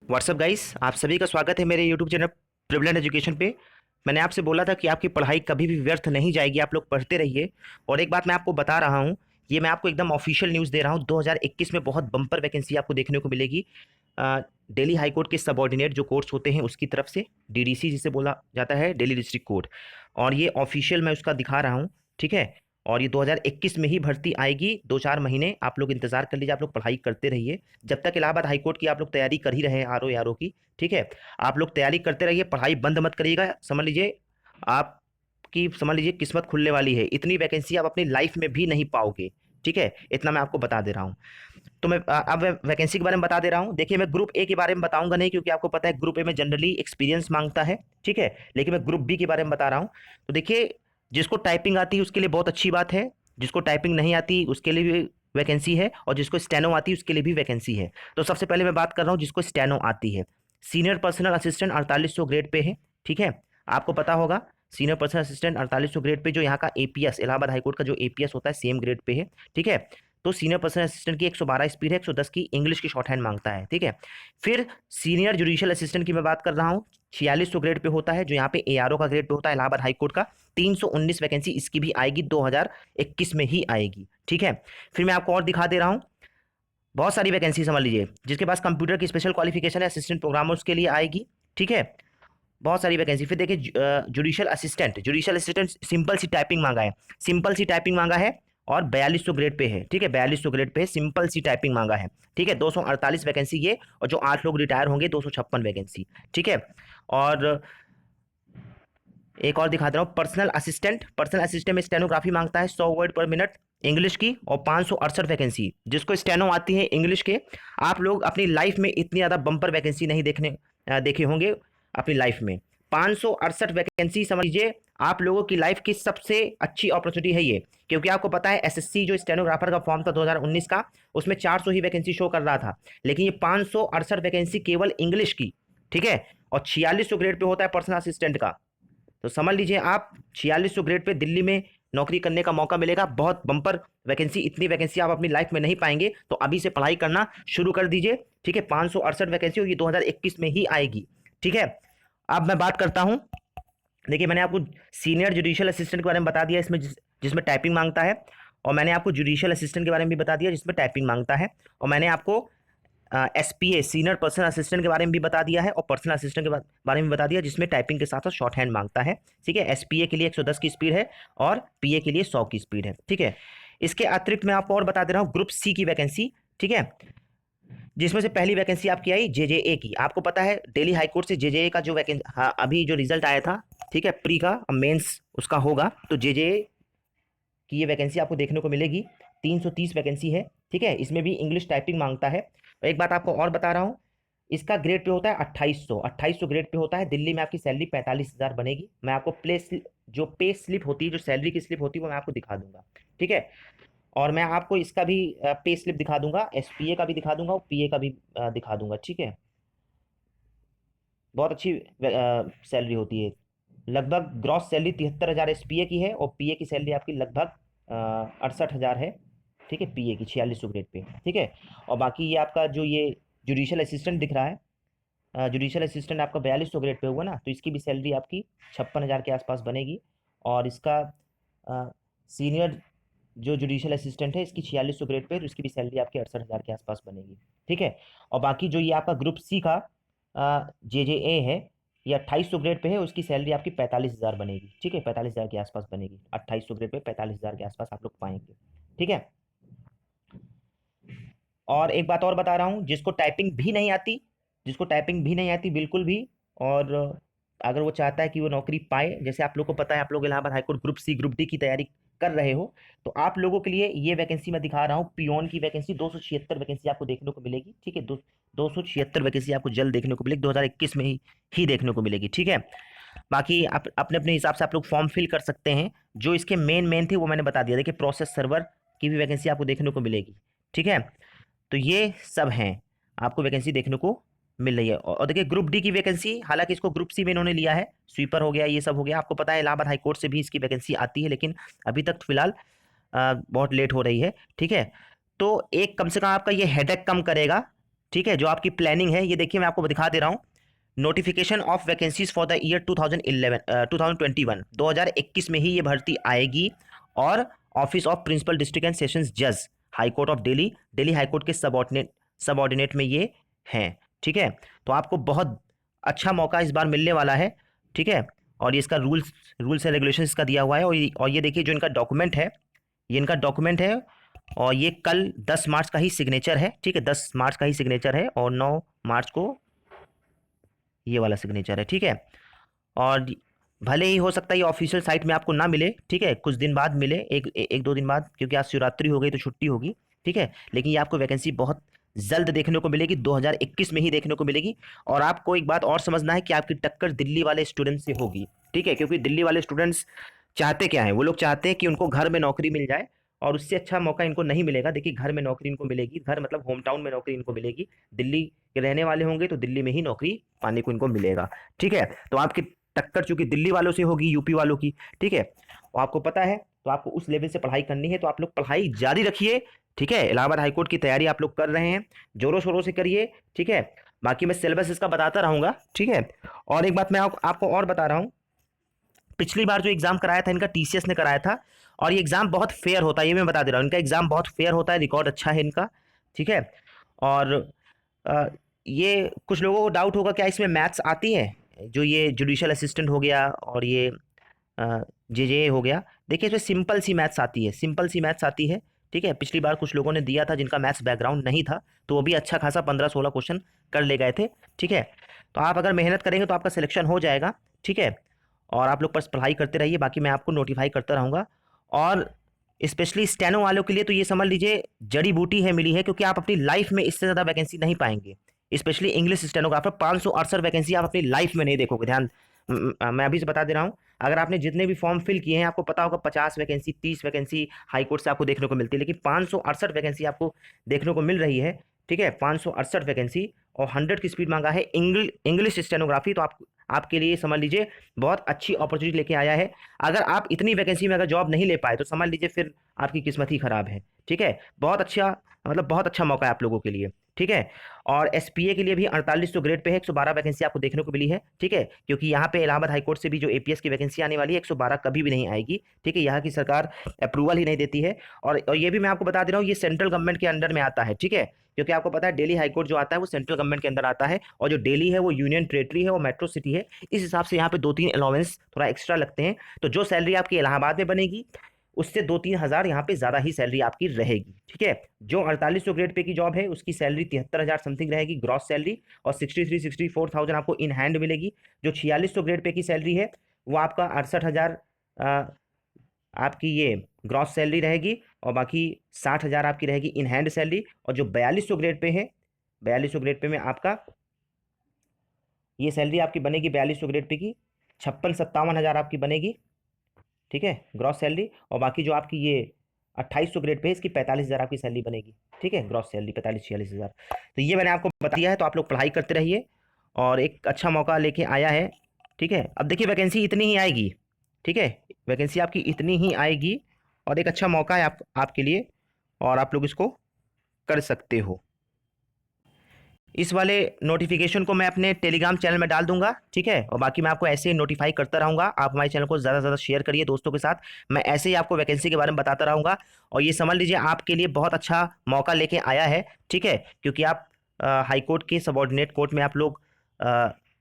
WhatsApp guys, आप सभी का स्वागत है मेरे यूट्यूब चैनल प्रिविलेंट एजुकेशन पे। मैंने आपसे बोला था कि आपकी पढ़ाई कभी भी व्यर्थ नहीं जाएगी, आप लोग पढ़ते रहिए। और एक बात मैं आपको बता रहा हूँ, ये मैं आपको एकदम ऑफिशियल न्यूज़ दे रहा हूँ। 2021 में बहुत बम्पर वैकेंसी आपको देखने को मिलेगी। दिल्ली हाई कोर्ट के सबॉर्डिनेट जो कोर्ट्स होते हैं उसकी तरफ से, डीडीसी जिसे बोला जाता है, दिल्ली डिस्ट्रिक्ट कोर्ट। और ये ऑफिशियल मैं उसका दिखा रहा हूँ, ठीक है। और ये 2021 में ही भर्ती आएगी। 2-4 महीने आप लोग इंतजार कर लीजिए, आप लोग पढ़ाई करते रहिए। जब तक इलाहाबाद हाईकोर्ट की आप लोग तैयारी कर ही रहे हैं, आरओ की, ठीक है। आप लोग तैयारी करते रहिए, पढ़ाई बंद मत करिएगा। समझ लीजिए आपकी, समझ लीजिए किस्मत खुलने वाली है। इतनी वैकेंसी आप अपनी लाइफ में भी नहीं पाओगे, ठीक है। इतना मैं आपको बता दे रहा हूँ। तो मैं अब वैकेंसी के बारे में बता दे रहा हूँ। देखिए, मैं ग्रुप ए के बारे में बताऊंगा नहीं, क्योंकि आपको पता है ग्रुप ए में जनरली एक्सपीरियंस मांगता है, ठीक है। लेकिन मैं ग्रुप बी के बारे में बता रहा हूँ। तो देखिए, जिसको टाइपिंग आती है उसके लिए बहुत अच्छी बात है, जिसको टाइपिंग नहीं आती उसके लिए भी वैकेंसी है, और जिसको स्टेनो आती है उसके लिए भी वैकेंसी है। तो सबसे पहले मैं बात कर रहा हूँ जिसको स्टेनो आती है। Senior personal assistant 4800 grade pay है, ठीक है। आपको पता होगा senior personal assistant 4800 grade pay, जो यहाँ का एपीएस, इलाहाबाद हाईकोर्ट का जो एपीएस होता है, सेम ग्रेड पे है, ठीक है। तो सीनियर पर्सनल असिस्टेंट की 112 स्पीड है, 110 की इंग्लिश की शॉर्ट हैंड मांगता है, ठीक है। फिर सीनियर जुडिशियल असिस्टेंट की मैं बात कर रहा हूँ, 4600 ग्रेड पे होता है, जो यहाँ पे एआरओ का ग्रेड पे होता है, इलाहाबाद हाईकोर्ट का। 319 वैकेंसी इसकी भी आएगी, 2021 में ही आएगी, ठीक है। फिर मैं आपको और दिखा दे रहा हूँ, बहुत सारी वैकेंसी समझ लीजिए। जिसके पास कंप्यूटर की स्पेशल क्वालिफिकेशन है, असिस्टेंट प्रोग्रामर्स के लिए आएगी, ठीक है। बहुत सारी वैकेंसी। फिर देखिए, जुडिशियल असिस्टेंट सिंपल सी टाइपिंग मांगा है, सिंपल सी टाइपिंग मांगा है, और 4200 ग्रेड पे है, ठीक है। 4200 ग्रेड पे है, सिंपल सी टाइपिंग मांगा है, ठीक है। 248 वैकेंसी ये, और जो 8 लोग रिटायर होंगे 256 वैकेंसी, ठीक है। और एक और दिखा दे रहा हूँ, पर्सनल असिस्टेंट में स्टेनोग्राफी मांगता है, 100 वर्ड पर मिनट इंग्लिश की, और 568 वैकेंसी। जिसको स्टेनो आती है इंग्लिश के, आप लोग अपनी लाइफ में इतनी ज़्यादा बम्पर वैकेंसी नहीं देखे होंगे अपनी लाइफ में। 568 वैकेंसी, समझ लीजिए आप लोगों की लाइफ की सबसे अच्छी अपॉर्चुनिटी है ये। क्योंकि आपको पता है एसएससी जो स्टेनोग्राफर का फॉर्म था 2019 का, उसमें 400 ही वैकेंसी शो कर रहा था। लेकिन ये 568 वैकेंसी केवल इंग्लिश की, ठीक है। और 4600 ग्रेड पे होता है पर्सनल असिस्टेंट का। तो समझ लीजिए आप 4600 ग्रेड पे दिल्ली में नौकरी करने का मौका मिलेगा। बहुत बम्पर वैकेंसी, इतनी वैकेंसी आप अपनी लाइफ में नहीं पाएंगे। तो अभी से पढ़ाई करना शुरू कर दीजिए, ठीक है। 568 वैकेंसी, और ये 2021 में ही आएगी, ठीक है। अब मैं बात करता हूँ, देखिए मैंने आपको सीनियर जुडिशियल असिस्टेंट के बारे में बता दिया, इसमें जिसमें टाइपिंग मांगता है। और मैंने आपको जुडिशियल असिस्टेंट के बारे में भी बता दिया, जिसमें टाइपिंग मांगता है। और मैंने आपको एसपीए, सीनियर पर्सनल असिस्टेंट के बारे में भी बता दिया है, और पर्सनल असिस्टेंट के बारे में बता दिया, जिसमें टाइपिंग के साथ साथ शॉर्ट हैंड मांगता है, ठीक है। एसपीए के लिए 110 की स्पीड है, और पीए के लिए 100 की स्पीड है, ठीक है। इसके अतिरिक्त मैं आपको और बता दे रहा हूँ ग्रुप सी की वैकेंसी, ठीक है। जिसमें से पहली वैकेंसी आपकी आई जेजेए की। आपको पता है दिल्ली हाईकोर्ट से जेजेए का जो वैकेंसी, हाँ, अभी जो रिजल्ट आया था, ठीक है, प्री का, मेंस उसका होगा, तो जेजेए की ये वैकेंसी आपको देखने को मिलेगी। 330 वैकेंसी है, ठीक है। इसमें भी इंग्लिश टाइपिंग मांगता है। और एक बात आपको और बता रहा हूँ, इसका ग्रेड पे होता है 2800 ग्रेड पे होता है। दिल्ली में आपकी सैलरी 45,000 बनेगी। मैं आपको जो पे स्लिप होती है, जो सैलरी की स्लिप होती है, वो मैं आपको दिखा दूंगा, ठीक है। और मैं आपको इसका भी पे स्लिप दिखा दूंगा, एसपीए का भी दिखा दूंगा, और पीए का भी दिखा दूंगा, ठीक है। बहुत अच्छी सैलरी होती है। लगभग ग्रॉस सैलरी 73,000 एसपीए की है, और पीए की सैलरी आपकी लगभग 68,000 है, ठीक है। पीए की 4600 ग्रेड पे, ठीक है। और बाकी ये आपका जो ये जुडिशियल असिस्टेंट दिख रहा है, जुडिशियल असिस्टेंट आपका 4200 ग्रेड पे हुआ ना, तो इसकी भी सैलरी आपकी 56,000 के आसपास बनेगी। और इसका सीनियर जो जुडिशियल असिस्टेंट है, इसकी 4600 ग्रेड पे, तो इसकी भी सैलरी आपकी 68,000 के आसपास बनेगी, ठीक है। और बाकी जो ये आपका ग्रुप सी का जेजेए है, ये 2800 ग्रेड पे है, उसकी सैलरी आपकी 45,000 बनेगी, ठीक है। 45,000 के आसपास बनेगी। 2800 ग्रेड पे 45,000 के आसपास आप लोग पाएंगे, ठीक है। और एक बात और बता रहा हूँ, जिसको टाइपिंग भी नहीं आती बिल्कुल भी, और अगर वो चाहता है कि वो नौकरी पाए, जैसे आप लोग को पता है, आप लोग Allahabad high court group C group D की तैयारी कर रहे हो, तो आप लोगों के लिए ये वैकेंसी मैं दिखा रहा हूँ। पियोन की वैकेंसी 276 वैकेंसी आपको देखने को मिलेगी, ठीक है। 276 वैकेंसी आपको जल्द देखने को मिलेगी, 2021 में ही देखने को मिलेगी, ठीक है। बाकी आप अपने अपने हिसाब से आप लोग फॉर्म फिल कर सकते हैं। जो इसके मेन मेन थे वो मैंने बता दिया। देखिए, प्रोसेस सर्वर की भी वैकेंसी आपको देखने को मिलेगी, ठीक है। तो ये सब हैं, आपको वैकेंसी देखने को मिल रही है। और देखिए ग्रुप डी की वैकेंसी, हालांकि इसको ग्रुप सी में इन्होंने लिया है, स्वीपर हो गया, ये सब हो गया। आपको पता है इलाहाबाद हाईकोर्ट से भी इसकी वैकेंसी आती है, लेकिन अभी तक फिलहाल बहुत लेट हो रही है, ठीक है। तो एक कम से कम आपका ये हेडेक कम करेगा, ठीक है, जो आपकी प्लानिंग है, ये देखिए मैं आपको दिखा दे रहा हूँ। Notification of vacancies for the year 2021 2021 में ही ये भर्ती आएगी। और office of principal district and sessions जज, high court of Delhi, Delhi high court के सबऑर्डिनेट में ये हैं। ठीक है, तो आपको बहुत अच्छा मौका इस बार मिलने वाला है। ठीक है, और ये इसका रूल्स एंड रेगुलेशन इसका दिया हुआ है। और ये देखिए जो इनका डॉक्यूमेंट है, ये इनका डॉक्यूमेंट है। और ये कल 10 मार्च का ही सिग्नेचर है। ठीक है, 10 मार्च का ही सिग्नेचर है और 9 मार्च को ये वाला सिग्नेचर है। ठीक है, और भले ही हो सकता है ये ऑफिशियल साइट में आपको ना मिले, ठीक है, कुछ दिन बाद मिले, एक दो दिन बाद, क्योंकि आज शिवरात्रि हो गई तो छुट्टी होगी। ठीक है, लेकिन ये आपको वैकेंसी बहुत जल्द देखने को मिलेगी, 2021 में ही देखने को मिलेगी। और आपको एक बात और समझना है कि आपकी टक्कर दिल्ली वाले स्टूडेंट से होगी। ठीक है, क्योंकि दिल्ली वाले स्टूडेंट्स चाहते क्या है, वो लोग चाहते हैं कि उनको घर में नौकरी मिल जाए, और उससे अच्छा मौका इनको नहीं मिलेगा। देखिए, घर में नौकरी इनको मिलेगी, घर मतलब होम टाउन में नौकरी इनको मिलेगी। दिल्ली के रहने वाले होंगे तो दिल्ली में ही नौकरी पाने को इनको मिलेगा। ठीक है, तो आपकी टक्कर चूंकि दिल्ली वालों से होगी, यूपी वालों की। ठीक है, और आपको पता है, तो आपको उस लेवल से पढ़ाई करनी है, तो आप लोग पढ़ाई जारी रखिए। ठीक है, इलाहाबाद हाईकोर्ट की तैयारी आप लोग कर रहे हैं, जोरों शोरों से करिए। ठीक है, बाकी मैं सिलेबस इसका बताता रहूंगा। ठीक है, और एक बात मैं आपको और बता रहा हूँ, पिछली बार जो एग्जाम कराया था इनका टीसीएस ने कराया था, और ये एग्जाम बहुत फेयर होता है, ये मैं बता दे रहा हूँ, इनका एग्जाम बहुत फेयर होता है, रिकॉर्ड अच्छा है इनका। ठीक है, और अ, ये कुछ लोगों को डाउट होगा क्या इसमें मैथ्स आती है, जो ये जुडिशियल असिस्टेंट हो गया और ये जे हो गया। देखिए, इसमें सिंपल सी मैथ्स आती है, सिंपल सी मैथ्स आती है। ठीक है, पिछली बार कुछ लोगों ने दिया था जिनका मैथ्स बैकग्राउंड नहीं था, तो वो भी अच्छा खासा 15-16 क्वेश्चन कर ले गए थे। ठीक है, तो आप अगर मेहनत करेंगे तो आपका सिलेक्शन हो जाएगा। ठीक है, और आप लोग बस पढ़ाई करते रहिए, बाकी मैं आपको नोटिफाई करता रहूँगा। और स्पेशली स्टेनो वालों के लिए तो ये समझ लीजिए जड़ी बूटी है मिली है, क्योंकि आप अपनी लाइफ में इससे ज़्यादा वैकेंसी नहीं पाएंगे। स्पेशली इंग्लिश स्टेनोग्राफर 568 वैकेंसी आप अपनी लाइफ में नहीं देखोगे। ध्यान, मैं अभी से बता दे रहा हूँ, अगर आपने जितने भी फॉर्म फिल किए हैं, आपको पता होगा 50 वैकेंसी, 30 वैकेंसी हाई कोर्ट से आपको देखने को मिलती है, लेकिन 568 वैकेंसी आपको देखने को मिल रही है। ठीक है, 568 वैकेंसी, और 100 की स्पीड मांगा है इंग्लिश स्टेनोग्राफी। तो आपके लिए समझ लीजिए बहुत अच्छी अपॉर्चुनिटी लेके आया है। अगर आप इतनी वैकेंसी में अगर जॉब नहीं ले पाए तो समझ लीजिए फिर आपकी किस्मत ही खराब है। ठीक है, बहुत अच्छा, मतलब बहुत अच्छा मौका है आप लोगों के लिए। ठीक है, और एसपीए के लिए भी 4800 ग्रेड पे है, 112 वैकेंसी आपको देखने को मिली है। ठीक है, क्योंकि यहाँ पे इलाहाबाद हाईकोर्ट से भी जो एपीएस की वैकेंसी आने वाली है, 112 कभी भी नहीं आएगी। ठीक है, यहाँ की सरकार अप्रूवल ही नहीं देती है। और ये भी मैं आपको बता दे रहा हूँ, ये सेंट्रल गवर्नमेंट के अंडर में आता है। ठीक है, क्योंकि आपको पता है दिल्ली हाईकोर्ट जो आता है वो सेंट्रल गवर्नमेंट के अंदर आता है, और जो दिल्ली है वो यूनियन टेरेटरी है, वो मेट्रो सिटी है। इस हिसाब से यहाँ पे 2-3 अलाउंस थोड़ा एक्स्ट्रा लगते हैं। तो जो सैलरी आपकी इलाहाबाद में बनेगी, उससे 2-3 हज़ार यहाँ पे ज़्यादा ही सैलरी आपकी रहेगी। ठीक है, जो 4800 ग्रेड पे की जॉब है उसकी सैलरी 73,000 समथिंग रहेगी ग्रॉस सैलरी, और 64,000 आपको इन हैंड मिलेगी। जो 4600 ग्रेड पे की सैलरी है वो आपका 68,000 आपकी ये ग्रॉस सैलरी रहेगी, और बाकी 60,000 आपकी रहेगी इन हैंड सैलरी। और जो 4200 ग्रेड पे है, 4200 ग्रेड पे में आपका ये सैलरी आपकी बनेगी 4200 ग्रेड पे की 56-57 हज़ार आपकी बनेगी। ठीक है, ग्रॉस सैलरी। और बाकी जो आपकी ये 2800 ग्रेड पे है, इसकी 45,000 आपकी सैलरी बनेगी। ठीक है, ग्रॉस सैलरी 45-46 हज़ार। तो ये मैंने आपको बता दिया है, तो आप लोग पढ़ाई करते रहिए, और एक अच्छा मौका लेके आया है। ठीक है, अब देखिए वैकेंसी इतनी ही आएगी। ठीक है, वैकेंसी आपकी इतनी ही आएगी, और एक अच्छा मौका है आपके लिए, और आप लोग इसको कर सकते हो। इस वाले नोटिफिकेशन को मैं अपने टेलीग्राम चैनल में डाल दूंगा। ठीक है, और बाकी मैं आपको ऐसे ही नोटिफाई करता रहूंगा। आप हमारे चैनल को ज़्यादा से ज़्यादा शेयर करिए दोस्तों के साथ, मैं ऐसे ही आपको वैकेंसी के बारे में बताता रहूंगा। और ये समझ लीजिए आपके लिए बहुत अच्छा मौका लेके आया है। ठीक है, क्योंकि आप हाई कोर्ट के सबॉर्डिनेट कोर्ट में आप लोग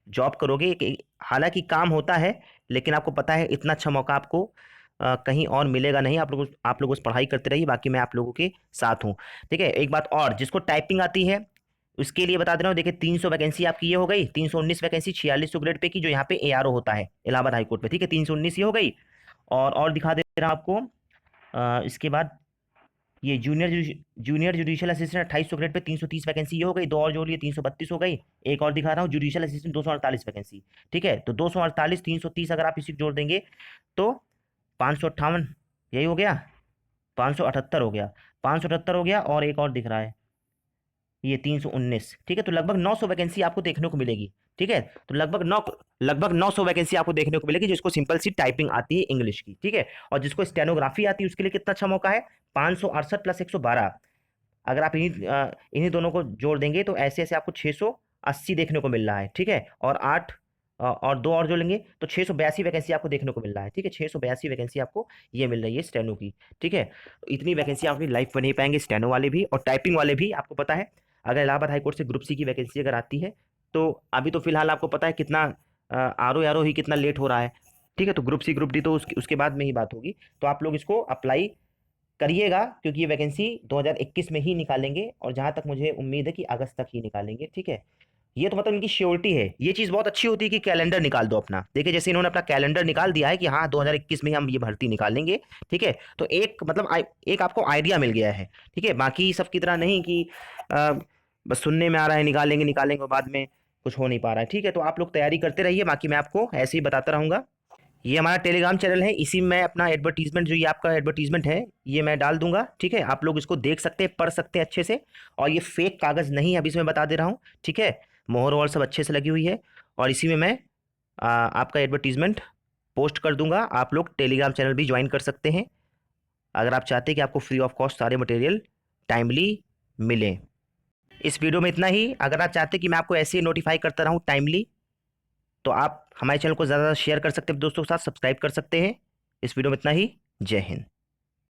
जॉब करोगे। हालांकि काम होता है, लेकिन आपको पता है इतना अच्छा मौका आपको कहीं और मिलेगा नहीं। आप लोग उस पढ़ाई करते रहिए, बाकी मैं आप लोगों के साथ हूँ। ठीक है, एक बात और, जिसको टाइपिंग आती है उसके लिए बता दे रहा हूँ। देखिए, 300 वैकेंसी आपकी ये हो गई, 319 वैकेंसी 4600 ग्रेड पे की, जो यहाँ पे एआरओ होता है इलाहाबाद हाईकोर्ट में। ठीक है, 319 ये हो गई। और दिखा दे रहा हूँ आपको, इसके बाद ये junior judicial assistant 2800 grade pay 330 vacancy ये हो गई। दो और जोड़ लिए 332 हो गई। एक और दिखा रहा हूँ, जुडिशियल असिस्टेंट 248 वैकेंसी। ठीक है, तो 248 330 अगर आप इसी को जोड़ देंगे तो 558 यही हो गया, 578 हो गया, 578 हो गया। और एक और दिख रहा है ये 319। ठीक है, तो लगभग 900 वैकेंसी आपको देखने को मिलेगी। ठीक है, तो लगभग 900 वैकेंसी आपको देखने को मिलेगी, जिसको सिंपल सी टाइपिंग आती है इंग्लिश की। ठीक है, और जिसको स्टेनोग्राफी आती है उसके लिए कितना अच्छा मौका है, 568 + 112 अगर आप इन्हीं दोनों को जोड़ देंगे तो ऐसे ऐसे आपको 680 देखने को मिल रहा है, ठीक है। और 8 और 2 और जो लेंगे तो 682 वैकेंसी आपको देखने को मिल रहा है, ठीक है। 682 वैकेंसी आपको ये मिल रही है स्टेनो की, ठीक है। तो इतनी वैकेंसी आप अपनी लाइफ में नहीं पाएंगे, स्टेनो वाले भी और टाइपिंग वाले भी। आपको पता है अगर इलाहाबाद हाईकोर्ट से ग्रुप सी की वैकेंसी अगर आती है तो अभी तो फिलहाल आपको पता है कितना आर ओ ही कितना लेट हो रहा है, ठीक है। तो ग्रुप सी ग्रुप डी तो उसके बाद में ही बात होगी। तो आप लोग इसको अप्लाई करिएगा क्योंकि ये वैकेंसी 2021 में ही निकालेंगे और जहां तक मुझे उम्मीद है कि अगस्त तक ही निकालेंगे, ठीक है। ये तो मतलब इनकी श्योरिटी है। ये चीज़ बहुत अच्छी होती है कि कैलेंडर निकाल दो अपना। देखिए जैसे इन्होंने अपना कैलेंडर निकाल दिया है कि हाँ 2021 में ही हम ये भर्ती निकालेंगे, ठीक है। तो एक मतलब एक आपको आइडिया मिल गया है, ठीक है। बाकी सब की तरह नहीं कि बस सुनने में आ रहा है निकालेंगे निकालेंगे और बाद में कुछ हो नहीं पा रहा है, ठीक है। तो आप लोग तैयारी करते रहिए, बाकी मैं आपको ऐसे ही बताता रहूँगा। ये हमारा टेलीग्राम चैनल है, इसी में अपना एडवर्टीजमेंट, जो ये आपका एडवर्टीजमेंट है ये मैं डाल दूंगा, ठीक है। आप लोग इसको देख सकते हैं, पढ़ सकते हैं अच्छे से। और ये फेक कागज़ नहीं है, अभी इसमें बता दे रहा हूँ, ठीक है। मोहर वोहर सब अच्छे से लगी हुई है और इसी में मैं आपका एडवर्टीजमेंट पोस्ट कर दूंगा। आप लोग टेलीग्राम चैनल भी ज्वाइन कर सकते हैं अगर आप चाहते हैं कि आपको फ्री ऑफ कॉस्ट सारे मटेरियल टाइमली मिलें। इस वीडियो में इतना ही। अगर आप चाहते हैं कि मैं आपको ऐसे ही नोटिफाई करता रहूँ टाइमली, तो आप हमारे चैनल को ज़्यादा शेयर कर सकते हैं, दोस्तों के साथ सब्सक्राइब कर सकते हैं। इस वीडियो में इतना ही। जय हिंद।